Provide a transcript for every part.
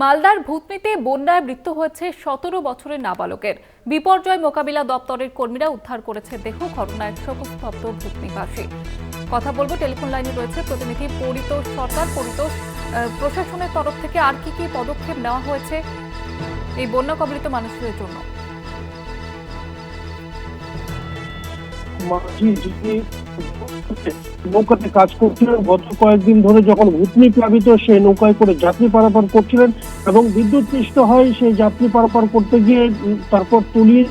মালদার ভূতনিতে বন্যায় মৃত্যু হয়েছে ১৭ বছরের নাবালকের। বিপর্যয় মোকাবিলা দপ্তরের কর্মীরা উদ্ধার করেছে দেহ। ঘটনায় শোকস্তব্ধ ভূতনিবাসী। কথা বলবো, টেলিফোন লাইনে রয়েছে প্রতিনিধি পরিতোষ সরকার। পরিতোষ, প্রশাসনের তরফ থেকে আর কি কি পদক্ষেপ নেওয়া হয়েছে এই বন্যা কবলিত মানুষদের জন্য? নৌকাতে কাজ করছিলেন, গত কয়েকদিন ধরে যখন ভূতনি প্লাবিত সেই নৌকায় করে যাত্রী পারাপার করছিলেন এবং বিদ্যুৎ পৃষ্ঠ হয় সেই যাত্রী পারাপার করতে গিয়ে তারপর তলিয়ে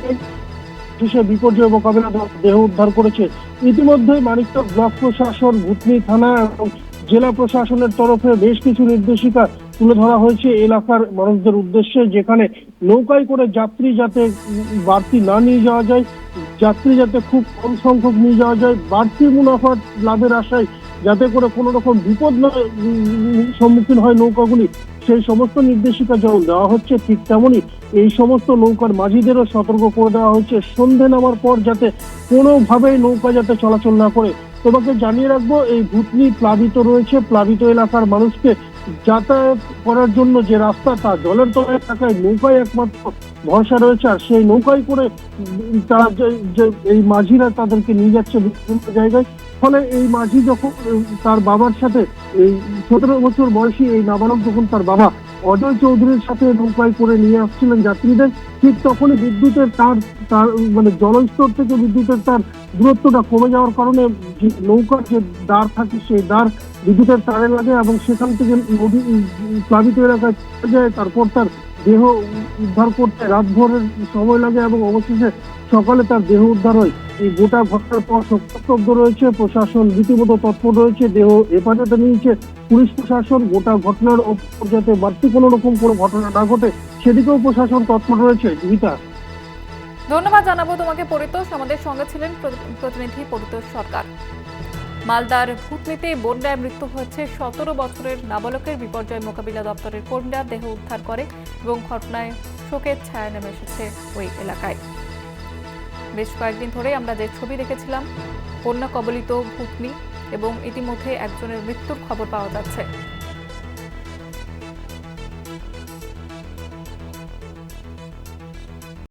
সে বিপর্যয় মোকাবিলা দেহ উদ্ধার করেছে। ইতিমধ্যে মানিকচক ব্লক প্রশাসন, ভূতনি থানা এবং জেলা প্রশাসনের তরফে বেশ কিছু নির্দেশিকা তুলে ধরা হয়েছে এলাকার মানুষদের উদ্দেশ্যে, যেখানে নৌকায় করে যাত্রী যাতে বাড়তি না নিয়ে যাওয়া যায়, যাত্রী যাতে খুব কম সংখ্যক নিয়ে যাওয়া যায়, বাড়তি মুনাফা লাভের আশায় যাতে করে কোনো রকম বিপদ না সম্মুখীন হয় নৌকাগুলি, সেই সমস্ত নির্দেশিকা যেমন দেওয়া হচ্ছে, ঠিক তেমনই এই সমস্ত নৌকার মাঝিদেরও সতর্ক করে দেওয়া হচ্ছে সন্ধে নামার পর যাতে কোনোভাবেই নৌকা যাতে চলাচল না করে। তোমাকে জানিয়ে রাখবো, এই ভূতনি প্লাবিত রয়েছে, প্লাবিত এলাকার মানুষকে যাতায়াত করার জন্য যে রাস্তা তা জলের তলায় থাকায় নৌকায় একমাত্র ভরসা রয়েছে, আর সেই নৌকায় করে তারা এই মাঝিরা তাদেরকে নিয়ে যাচ্ছে বিভিন্ন জায়গায়। ফলে এই মাঝি যখন তার বাবার সাথে, এই ১৭ বছর বয়সী এই নাবালক যখন তার বাবা অজয় চৌধুরীর সাথে নৌকায় করে নিয়ে আসছিলেন যাত্রীদের, ঠিক তখনই বিদ্যুতের তার তার মানে জলস্তর থেকে বিদ্যুতের তার দূরত্বটা কমে যাওয়ার কারণে যে নৌকার যে দাঁড় থাকে সেই দাঁড় বিদ্যুতের তারে লাগে এবং সেখান থেকে নদী প্লাবিত এলাকায় চলে যায়। তারপর তার দেহ উদ্ধার করতে রাতভরের সময় লাগে এবং অবশেষে সকালে তার দেহ উদ্ধার হয়। এই গোটা ঘটনার পর শোকস্তব্ধ রয়েছে প্রশাসন, রীতিমতো তৎপর রয়েছে, দেহ হেফাজতে নিয়েছে পুলিশ প্রশাসন। গোটা ঘটনার ওপর যাতে বাড়তি কোনো রকম কোনো ঘটনা না ঘটে সেদিকেও প্রশাসন তৎপর রয়েছে। জীবিতা, ধন্যবাদ জানাবো তোমাকে পরিতোষ। আমাদের সঙ্গে ছিলেন প্রতিনিধি পরিতোষ সরকার। মালদার ভূতনিতে বন্যায় মৃত্যু হয়েছে ১৭ বছরের নাবালকের। বিপর্যয় মোকাবিলা দপ্তরের কর্মীরা দেহ উদ্ধার করে এবং ঘটনায় শোকের ছায়া নেমে এসেছে ওই এলাকায়। বেশ কয়েকদিন ধরে আমরা যে ছবি দেখেছিলাম বন্যা কবলিত ভূতনি, এবং ইতিমধ্যে একজনের মৃত্যুর খবর পাওয়া যাচ্ছে।